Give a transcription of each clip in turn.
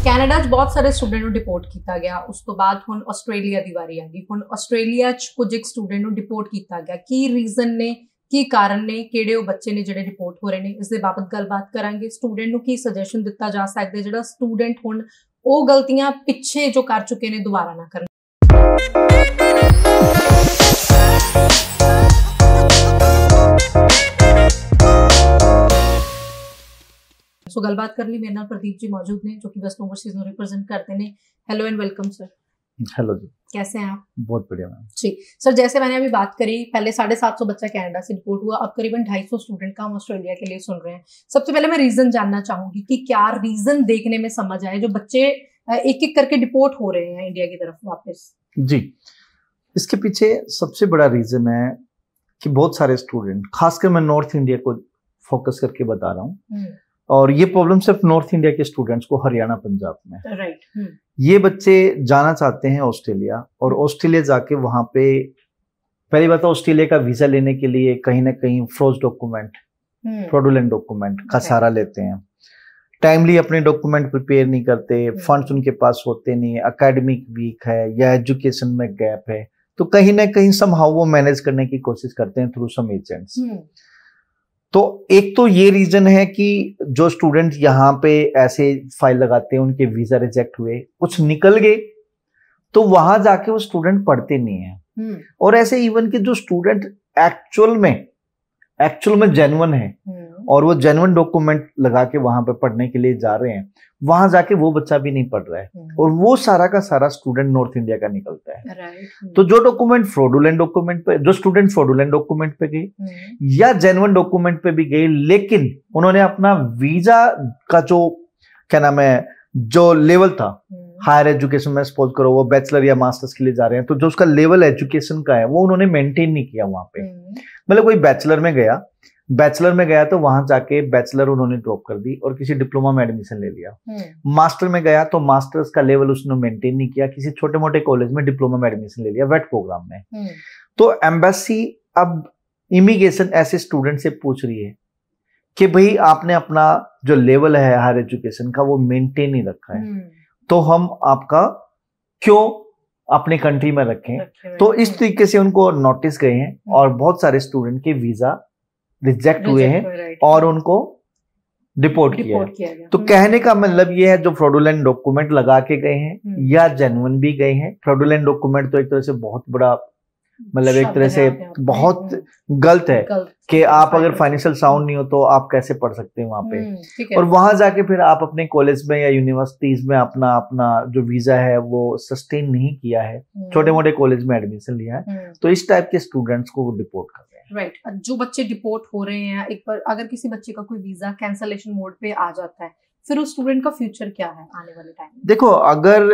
Canada 'ਚ ਬਹੁਤ ਸਾਰੇ ਸਟੂਡੈਂਟ ਨੂੰ ਡਿਪੋਰਟ ਕੀਤਾ ਗਿਆ, ਉਸ ਤੋਂ ਬਾਅਦ ਹੁਣ ਆਸਟ੍ਰੇਲੀਆ ਦੀ ਵਾਰੀ ਆ ਗਈ। ਹੁਣ ਆਸਟ੍ਰੇਲੀਆ 'ਚ ਕੁਝ ਇੱਕ ਸਟੂਡੈਂਟ ਨੂੰ ਡਿਪੋਰਟ ਕੀਤਾ ਗਿਆ। ਕੀ ਰੀਜ਼ਨ ਨੇ, ਕੀ ਕਾਰਨ ਨੇ, ਕਿਹੜੇ ਉਹ ਬੱਚੇ ਨੇ ਜਿਹੜੇ ਡਿਪੋਰਟ ਹੋ ਰਹੇ ਨੇ, ਇਸ ਦੇ ਬਾਬਤ ਗੱਲਬਾਤ ਕਰਾਂਗੇ। ਸਟੂਡੈਂਟ ਨੂੰ ਕੀ ਸੁਜੈਸ਼ਨ ਦਿੱਤਾ ਜਾ ਸਕਦਾ ਜਿਹੜਾ ਸਟੂਡੈਂਟ ਹੁਣ ਉਹ ਗਲਤੀਆਂ ਪਿੱਛੇ ਜੋ ਕਰ ਚੁੱਕੇ ਨੇ ਦੁਬਾਰਾ ਨਾ ਕਰਨ। सो गलबात कर ली मेरे नाल प्रदीप जी मौजूद ने जो कि वेस्ट ओवरसीज ਨੂੰ रिप्रेजेंट करते हैं। Hello and welcome sir. Hello जी, कैसे हैं आप? बहुत बढ़िया मैम जी सर, जैसे मैंने अभी बात करी, पहले 750 बच्चा कनाडा से रिपोर्ट हुआ, अब करीबन 250 स्टूडेंट का हम ऑस्ट्रेलिया के लिए सुन रहे हैं। सबसे पहले मैं रीजन जानना चाहूंगी कि क्या रीजन देखने में समझ आए जो बच्चे एक एक करके डिपोर्ट हो रहे हैं इंडिया की तरफ वापस। जी, इसके पीछे सबसे बड़ा रीजन है कि बहुत सारे स्टूडेंट, खासकर मैं नॉर्थ इंडिया को फोकस करके बता रहा हूँ, और ये प्रॉब्लम सिर्फ नॉर्थ इंडिया के स्टूडेंट्स को, हरियाणा पंजाब में राइट। ये बच्चे जाना चाहते हैं ऑस्ट्रेलिया, और ऑस्ट्रेलिया जाके वहां पे पहली बात तो ऑस्ट्रेलिया का वीजा लेने के लिए कहीं ना कहीं फ्रोज डॉक्यूमेंट, फ्रॉडुलेंट डॉक्यूमेंट का सहारा लेते हैं। टाइमली अपने डॉक्यूमेंट प्रिपेयर नहीं करते, फंड्स उनके पास होते नहीं, एकेडमिक वीक है या एजुकेशन में गैप है, तो कहीं ना कहीं समहाउ वो मैनेज करने की कोशिश करते हैं थ्रू सम एजेंट्स। तो एक तो ये रीजन है कि जो स्टूडेंट यहाँ पे ऐसे फाइल लगाते हैं, उनके वीजा रिजेक्ट हुए, कुछ निकल गए, तो वहां जाके वो स्टूडेंट पढ़ते नहीं है। और ऐसे इवन कि जो स्टूडेंट एक्चुअल में जेन्युइन है और वो जेन्युइन डॉक्यूमेंट लगा के वहां पे पढ़ने के लिए जा रहे हैं, वहां जाके वो बच्चा भी नहीं पढ़ रहा है, और वो सारा का सारा स्टूडेंट नॉर्थ इंडिया का निकलता है। तो जो डॉक्यूमेंट फ्रॉडुलेंट डॉक्यूमेंट पे, जो स्टूडेंट फ्रॉडुलेंट डॉक्यूमेंट पे गए या जेन्युइन डॉक्यूमेंट पे भी गए, लेकिन उन्होंने अपना वीजा का जो क्या नाम है, जो लेवल था हायर एजुकेशन में, सपोज करो वो बैचलर या मास्टर्स के लिए जा रहे हैं, तो जो उसका लेवल एजुकेशन का है वो उन्होंने मेंटेन नहीं किया वहां पे। मतलब कोई बैचलर में गया तो वहां जाके बैचलर उन्होंने ड्रॉप कर दी और किसी डिप्लोमा में एडमिशन ले लिया। मास्टर में गया तो मास्टर्स का लेवल उसने मेंटेन नहीं किया, किसी छोटे मोटे कॉलेज में डिप्लोमा में एडमिशन ले लिया, वेट प्रोग्राम में। तो एम्बेसी अब इमिग्रेशन ऐसे स्टूडेंट से पूछ रही है कि भाई आपने अपना जो लेवल है हायर एजुकेशन का वो मेंटेन नहीं रखा है, तो हम आपका क्यों अपने कंट्री में रखें। तो इस तरीके से उनको नोटिस गए हैं और बहुत सारे स्टूडेंट के वीजा रिजेक्ट हुए हैं और उनको डिपोर्ट किया है। तो कहने का मतलब ये है, जो फ्रॉडुलेंट डॉक्यूमेंट लगा के गए हैं या जेन्युइन भी गए हैं, फ्रॉडुलेंट डॉक्यूमेंट तो एक तरह से बहुत बड़ा, मतलब एक तरह से बहुत गलत है कि आप अगर फाइनेंशियल साउंड नहीं हो तो आप कैसे पढ़ सकते हैं वहां पे, और वहां जाके फिर आप अपने कॉलेज में या यूनिवर्सिटीज में अपना जो वीजा है वो सस्टेन नहीं किया है, छोटे मोटे कॉलेज में एडमिशन लिया है, तो इस टाइप के स्टूडेंट्स को वो डिपोर्ट कर रहे हैं। राइट। जो बच्चे डिपोर्ट हो रहे हैं, एक बार अगर किसी बच्चे का कोई वीजा कैंसलेशन मोड पे आ जाता है, फिर उस स्टूडेंट का फ्यूचर क्या है आने वाले टाइम में? देखो, अगर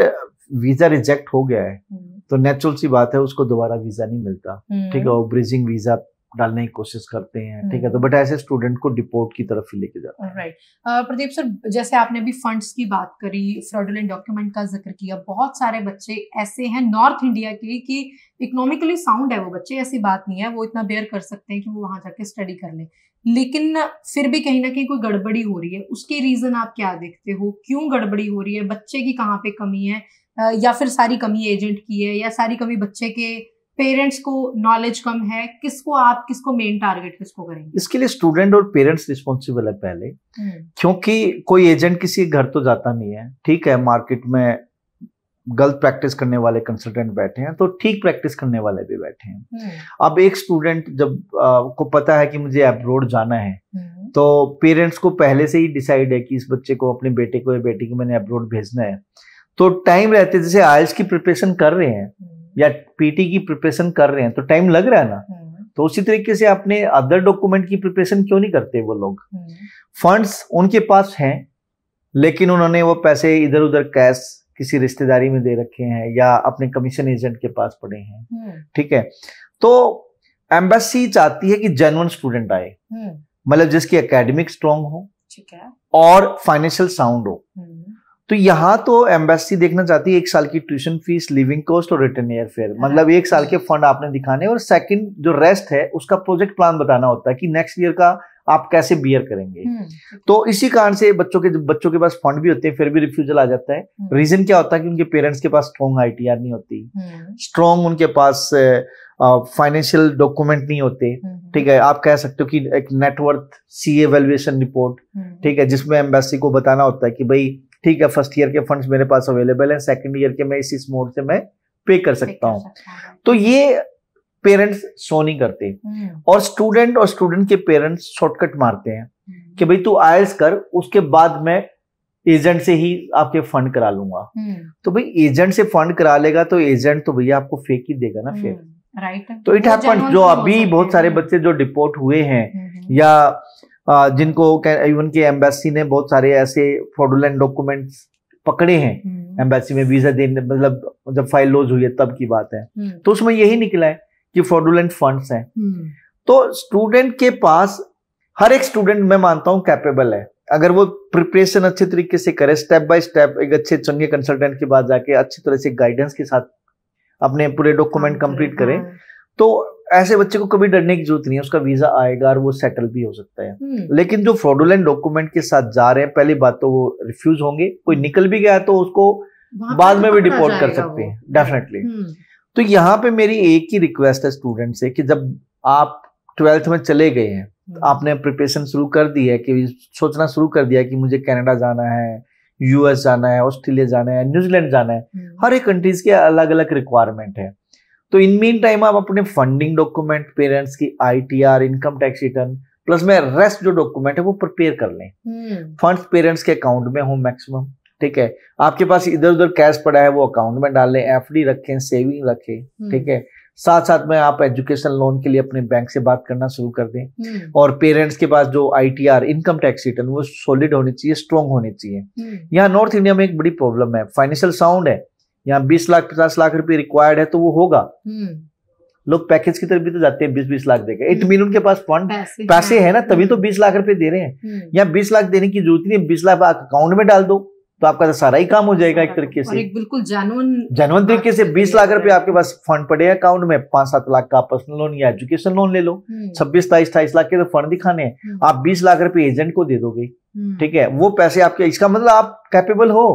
वीजा रिजेक्ट हो गया है तो नेचुरल सी बात है, उसको दोबारा वीजा नहीं मिलता, ठीक है, वो ब्रिजिंग वीजा डालने की कोशिश करते हैं, ठीक है, तो बट ऐसे स्टूडेंट को डिपोर्ट की तरफ ही लेके जाते हैं। राइट। प्रदीप सर, जैसे आपने अभी फंड्स की बात करी, फ्रॉडुलेंट डॉक्यूमेंट का जिक्र किया, बहुत सारे बच्चे ऐसे हैं नॉर्थ इंडिया के कि इकोनॉमिकली साउंड है वो बच्चे, ऐसी बात नहीं है, वो इतना बेयर कर सकते हैं कि वो वहां जाके स्टडी कर लें, लेकिन फिर भी कहीं ना कहीं कोई गड़बड़ी हो रही है। उसके रीजन आप क्या देखते हो, क्यों गड़बड़ी हो रही है, बच्चे की कहाँ पे कमी है, या फिर सारी कमी एजेंट की है, या सारी कमी बच्चे के पेरेंट्स को नॉलेज कम है? किसको मेन टारगेट किसको करेंगे? इसके लिए स्टूडेंट और पेरेंट्स रिस्पॉन्सिबल है पहले, क्योंकि कोई एजेंट किसी घर तो जाता नहीं है, ठीक है, मार्केट में गलत प्रैक्टिस करने वाले कंसल्टेंट बैठे हैं तो ठीक प्रैक्टिस करने वाले भी बैठे हैं। अब एक स्टूडेंट जब को पता है कि मुझे अब्रॉड जाना है, तो पेरेंट्स को पहले से ही डिसाइड है कि इस बच्चे को, अपने बेटे को या बेटी को मैंने अब्रॉड भेजना है, तो टाइम रहते, जैसे आइल्स की प्रिपरेशन कर रहे हैं या पीटी की प्रिपरेशन कर रहे हैं तो टाइम लग रहा है ना, तो उसी तरीके से अपने अदर डॉक्यूमेंट की प्रिपरेशन क्यों नहीं करते वो लोग। फंड्स उनके पास हैं, लेकिन उन्होंने वो पैसे इधर उधर कैश किसी रिश्तेदारी में दे रखे हैं या अपने कमीशन एजेंट के पास पड़े हैं, ठीक है। तो एम्बेसी चाहती है कि जेन्युइन स्टूडेंट आए, मतलब जिसकी एकेडमिक स्ट्रांग हो, ठीक है, और फाइनेंशियल साउंड हो। तो यहाँ तो एम्बेसी देखना चाहती है 1 साल की ट्यूशन फीस, लिविंग कॉस्ट और रिटर्न एयर फेयर, मतलब 1 साल के फंड आपने दिखाने, और सेकंड जो रेस्ट है उसका प्रोजेक्ट प्लान बताना होता है कि नेक्स्ट ईयर का आप कैसे बियर करेंगे। तो इसी कारण से बच्चों के पास फंड भी होते हैं, फिर भी रिफ्यूजल आ जाता है। रीजन क्या होता है कि उनके पेरेंट्स के पास स्ट्रॉन्ग ITR नहीं होती, स्ट्रॉन्ग उनके पास फाइनेंशियल डॉक्यूमेंट नहीं होते। ठीक है, आप कह सकते हो कि एक नेटवर्थ CA वैल्यूएशन रिपोर्ट, ठीक है, जिसमें एम्बेसी को बताना होता है कि भाई ठीक है, फर्स्ट ईयर के फंड्स मेरे पास अवेलेबल है, सेकंड ईयर के मैं इस मोड से मैं पे कर सकता हूँ। तो ये पेरेंट्स शो नहीं करते, और स्टूडेंट के पेरेंट्स शॉर्टकट मारते हैं कि भाई तू IELTS कर, उसके बाद मैं एजेंट से ही आपके फंड करा लूंगा। तो भाई एजेंट से फंड करा लेगा तो एजेंट तो भैया आपको फेक ही देगा ना फिर। राइट। तो इट हैपन, जो अभी बहुत सारे बच्चे जो डिपोर्ट हुए हैं या जिनको इवन के एम्बेसी ने बहुत सारे ऐसे फ्रॉडुलेंट डॉक्यूमेंट्स पकड़े हैं एम्बेसी में वीजा देने, मतलब जब फाइल लॉन्च हुई है तब की बात है, तो उसमें यही निकला है कि फ्रॉडुलेंट फंड्स हैं। तो स्टूडेंट के पास, हर एक स्टूडेंट मैं मानता हूं कैपेबल है, अगर वो प्रिपरेशन अच्छे तरीके से करे, स्टेप बाय स्टेप एक अच्छे चंगे कंसल्टेंट के पास जाके अच्छी तरह से गाइडेंस के साथ अपने पूरे डॉक्यूमेंट कंप्लीट करें, तो ऐसे बच्चे को कभी डरने की जरूरत नहीं है, उसका वीजा आएगा और वो सेटल भी हो सकता है। लेकिन जो फ्रॉडुलेंट डॉक्यूमेंट के साथ जा रहे हैं, पहली बात तो वो रिफ्यूज होंगे, कोई निकल भी गया तो उसको बाद में भी डिपोर्ट कर सकते हैं डेफिनेटली। तो यहाँ पे मेरी एक ही रिक्वेस्ट है स्टूडेंट से कि जब आप 12th में चले गए हैं, आपने प्रिपरेशन शुरू कर दी है, कि सोचना शुरू कर दिया कि मुझे कनाडा जाना है, US जाना है, ऑस्ट्रेलिया जाना है, न्यूजीलैंड जाना है, हर एक कंट्रीज के अलग अलग रिक्वायरमेंट है। तो इन मीन टाइम आप अपने फंडिंग डॉक्यूमेंट, पेरेंट्स की ITR, income tax return, plus में रेस्ट जो डॉक्यूमेंट है वो प्रिपेयर कर लें। फंड्स पेरेंट्स के अकाउंट में हो मैक्सिमम, ठीक है, आपके पास इधर उधर कैश पड़ा है वो अकाउंट में डाल लें, FD रखें, सेविंग रखें, ठीक है। साथ साथ में आप एजुकेशन लोन के लिए अपने बैंक से बात करना शुरू कर दें, और पेरेंट्स के पास जो ITR, इनकम टैक्स रिटर्न, वो सॉलिड होनी चाहिए, स्ट्रॉन्ग होनी चाहिए। यहाँ नॉर्थ इंडिया में एक बड़ी प्रॉब्लम है, फाइनेंशियल साउंड है, यहाँ 20 लाख 50 लाख रुपए रिक्वायर्ड है तो वो होगा। लोग पैकेज की तरफ भी तो जाते हैं 20-20 लाख देकर, इट मीन उनके पास फंड पैसे है ना, तभी तो 20 लाख रुपए दे रहे हैं। यहाँ 20 लाख देने की जरूरत नहीं है, 20 लाख अकाउंट में डाल दो तो आपका तो सारा ही काम हो जाएगा एक तरीके से, एक बिल्कुल जेन्युइन तरीके से। 20 लाख रुपए आपके पास फंड पड़े हैं अकाउंट में, 5-7 लाख का पर्सनल लोन या एजुकेशन लोन ले लो, 26-28 लाख के तो फंड दिखाने हैं, आप 20 लाख रुपए एजेंट को दे दोगे, ठीक है, वो पैसे आपके, इसका मतलब आप कैपेबल हो,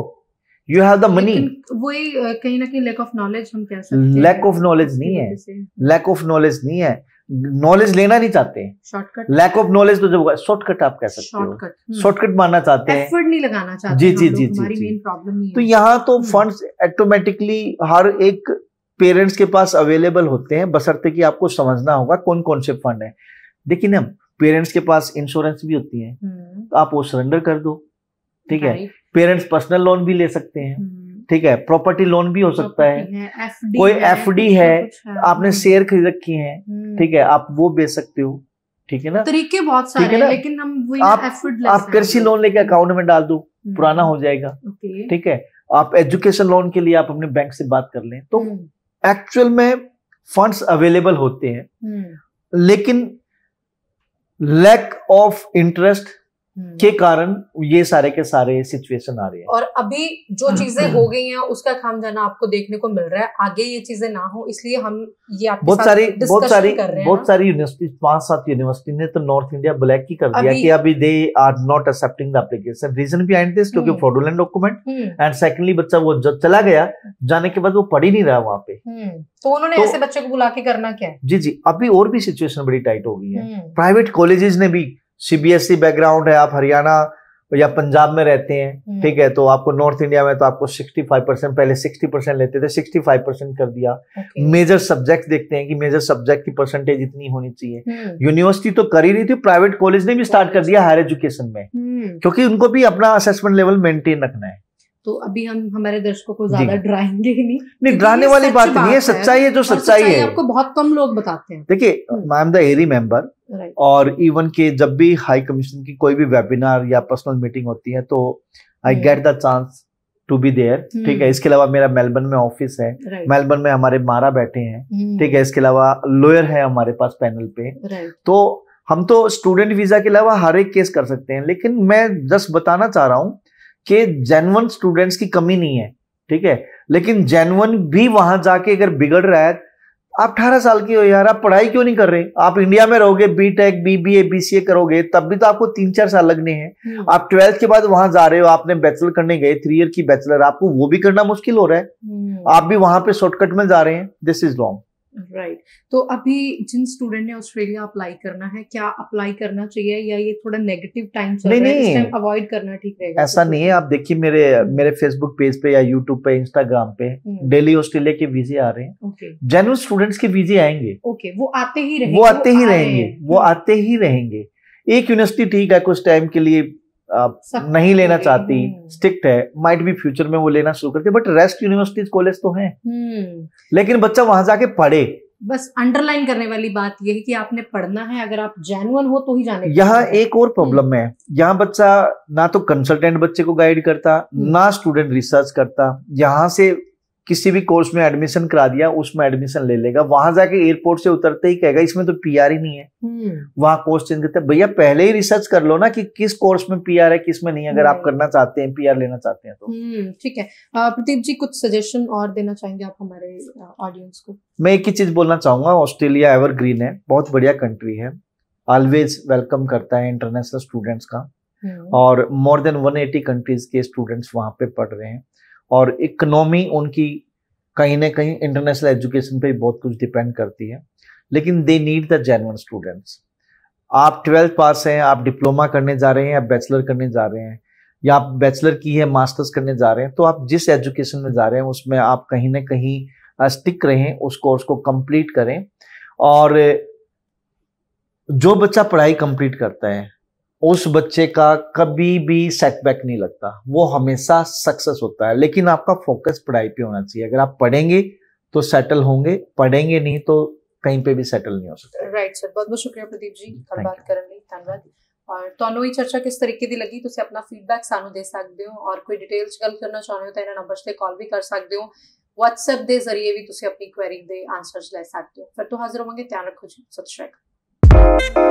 यू हैव द मनी। वही कहीं ना कहीं लैक ऑफ नॉलेज हम कह सकते हैं। लैक ऑफ नॉलेज नहीं है, लैक ऑफ नॉलेज नहीं है, नॉलेज लेना नहीं चाहते हैं, शॉर्टकट। लैक ऑफ नॉलेज तो जब शॉर्टकट आप कह सकते हो, शॉर्टकट मारना चाहते हैं, एफर्ट नहीं लगाना चाहते। जी जी जी हमारी मेन प्रॉब्लम नहीं है। तो यहाँ तो फंड्स ऑटोमेटिकली हर एक पेरेंट्स के पास अवेलेबल होते हैं, बशर्ते कि आपको समझना होगा कौन कौन से फंड है। देखिए ना, पेरेंट्स के पास इंश्योरेंस भी होती है, तो आप वो सरेंडर कर दो, ठीक है। पेरेंट्स पर्सनल लोन भी ले सकते हैं, ठीक है, प्रॉपर्टी लोन भी हो सकता है, कोई FD है, आपने शेयर खरीद रखी है, ठीक है, आप वो बेच सकते हो, ठीक है ना। तरीके बहुत सारे हैं, लेकिन हम वही आप कृषि लोन लेके अकाउंट में डाल दो, पुराना हो जाएगा, ठीक है। आप एजुकेशन लोन के लिए आप अपने बैंक से बात कर लें, तो एक्चुअल में फंड्स अवेलेबल होते हैं, लेकिन लैक ऑफ इंटरेस्ट के कारण ये सारे के सारे सिचुएशन आ रहे हैं। और अभी जो चीजें हो गई हैं उसका खाम जाना आपको देखने को मिल रहा है, आगे ये चीजें ना हो, इसलिए हम ये आपके बहुत साथ सारी डिस्कशन यूनिवर्सिटी, 5-7 यूनिवर्सिटी ने तो नॉर्थ इंडिया ब्लैक ही कर दिया कि अभी they are not accepting the application. Reason behind this, क्योंकि फ्रॉडुलेंट डॉक्यूमेंट, एंड सेकंडली बच्चा वो जब चला गया, जाने के बाद वो पढ़ ही नहीं रहा वहां पे, तो उन्होंने ऐसे बच्चे को बुला के करना क्या है। जी जी, अभी और भी सिचुएशन बड़ी टाइट हो गई है। प्राइवेट कॉलेजेस ने भी, CBSE बैकग्राउंड है, आप हरियाणा या पंजाब में रहते हैं, ठीक है, तो आपको नॉर्थ इंडिया में तो आपको 65%, पहले 60% लेते थे, 65% कर दिया। मेजर सब्जेक्ट देखते हैं कि मेजर सब्जेक्ट की परसेंटेज इतनी होनी चाहिए। यूनिवर्सिटी तो कर ही रही थी, प्राइवेट कॉलेज ने भी स्टार्ट कर दिया हायर एजुकेशन में, क्योंकि उनको भी अपना असेसमेंट लेवल मेंटेन रखना है। तो अभी हम हमारे दर्शकों को ज्यादा डराएंगे ही नहीं, डराने वाली बात नहीं है, सच्चाई है, जो सच्चाई है आपको बहुत कम लोग बताते हैं। देखिए, I am the area member, और इवन के जब भी हाई कमीशन की कोई भी वेबिनार या पर्सनल मीटिंग होती है तो I get the chance to be there, ठीक है। इसके अलावा मेरा मेलबर्न में ऑफिस है, मेलबर्न में हमारे मारा बैठे हैं, ठीक है। इसके अलावा लॉयर है हमारे पास पैनल पे, तो हम तो स्टूडेंट वीजा के अलावा हर एक केस कर सकते हैं। लेकिन मैं जस्ट बताना चाह रहा हूं कि जेन्युइन स्टूडेंट्स की कमी नहीं है, ठीक है, लेकिन जेन्युइन भी वहां जाके अगर बिगड़ रहा है, आप 18 साल की हो यार, आप पढ़ाई क्यों नहीं कर रहे? आप इंडिया में रहोगे, बीटेक, बीबीए, बीसीए करोगे, तब भी तो आपको 3-4 साल लगने हैं। आप 12th के बाद वहां जा रहे हो, आपने बैचलर करने गए, 3 ईयर की बैचलर, आपको वो भी करना मुश्किल हो रहा है। आप भी वहां पे शॉर्टकट में जा रहे हैं। This is wrong. राइट। तो अभी जिन स्टूडेंट ने ऑस्ट्रेलिया अप्लाई करना है, क्या अप्लाई करना चाहिए या ये थोड़ा नेगेटिव टाइम चल रहा है, इस टाइम अवॉइड करना ठीक रहेगा? ऐसा नहीं है। आप देखिए मेरे फेसबुक पेज पे या यूट्यूब पे, इंस्टाग्राम पे डेली ऑस्ट्रेलिया के वीजे आ रहे हैं। जेन्युइन स्टूडेंट्स के वीजे आएंगे। वो आते ही रहेंगे। एक यूनिवर्सिटी ठीक है, कुछ टाइम के लिए नहीं लेना चाहती, स्ट्रिक्ट है, माइट भी फ्यूचर में वो लेना शुरू करते, बट रेस्ट यूनिवर्सिटीज कॉलेज तो हैं। लेकिन बच्चा वहां जाके पढ़े। बस अंडरलाइन करने वाली बात यह है कि आपने पढ़ना है, अगर आप जेन्युइन हो तो ही जाने। यहाँ एक और प्रॉब्लम है, यहाँ बच्चा ना तो कंसल्टेंट बच्चे को गाइड करता, ना स्टूडेंट रिसर्च करता। यहाँ से किसी भी कोर्स में एडमिशन करा दिया, उसमें एडमिशन ले लेगा, वहां जाके एयरपोर्ट से उतरते ही कहेगा इसमें तो पीआर ही नहीं है। वहां कोर्स चेंज करते, भैया पहले ही रिसर्च कर लो ना कि किस कोर्स में पीआर है, किस में नहीं, अगर आप करना चाहते हैं, पीआर लेना चाहते हैं तो। ठीक है। प्रदीप जी, कुछ सजेशन और देना चाहेंगे आप हमारे ऑडियंस को? मैं एक ही चीज बोलना चाहूंगा, ऑस्ट्रेलिया एवरग्रीन है, बहुत बढ़िया कंट्री है, ऑलवेज वेलकम करता है इंटरनेशनल स्टूडेंट्स का, और मोर देन 180 कंट्रीज के स्टूडेंट्स वहां पे पढ़ रहे हैं, और इकोनॉमी उनकी कहीं ना कहीं इंटरनेशनल एजुकेशन पे बहुत कुछ डिपेंड करती है, लेकिन they need the genuine students. आप 12th पास हैं, आप डिप्लोमा करने जा रहे हैं या बैचलर करने जा रहे हैं, या आप बैचलर की है मास्टर्स करने जा रहे हैं, तो आप जिस एजुकेशन में जा रहे हैं उसमें आप कहीं ना कहीं स्टिक रहें, उस कोर्स को कंप्लीट करें। और जो बच्चा पढ़ाई कंप्लीट करता है उस बच्चे का कभी भी सेटबैक नहीं लगता, वो हमेशा सक्सेस होता है। लेकिन आपका फोकस पढ़ाई पे होना चाहिए। अगर आप पढ़ेंगे तो सेटल होंगे, पढ़ेंगे नहीं तो कहीं पे भी सेटल नहीं हो सकता। राइट सर, बहुत बहुत शुक्रिया प्रदीप जी गलबात करने ਲਈ, ਧੰਨਵਾਦ। और ਤੁਹਾਨੂੰ ਇਹ ਚਰਚਾ ਕਿਸ ਤਰੀਕੇ ਦੀ ਲੱਗੀ, ਤੁਸੀਂ ਆਪਣਾ ਫੀਡਬੈਕ ਸਾਨੂੰ ਦੇ ਸਕਦੇ ਹੋ, ਔਰ ਕੋਈ ਡਿਟੇਲ 'ਚ ਗੱਲ ਕਰਨਾ ਚਾਹੁੰਦੇ ਹੋ ਤਾਂ ਇਹਨਾਂ ਨੰਬਰਸ ਤੇ ਕਾਲ ਵੀ ਕਰ ਸਕਦੇ ਹੋ, WhatsApp ਦੇ ਜ਼ਰੀਏ ਵੀ ਤੁਸੀਂ ਆਪਣੀ ਕੁਐਰੀ ਦੇ ਆਨਸਰਸ ਲੈ ਸਕਦੇ ਹੋ। ਫਿਰ ਤੋਂ ਹਾਜ਼ਰ ਹੋਵਾਂਗੇ, ਧਿਆਨ ਰੱਖੋ ਜੀ, ਸਤਿ ਸ਼੍ਰੀ ਅਕਾਲ।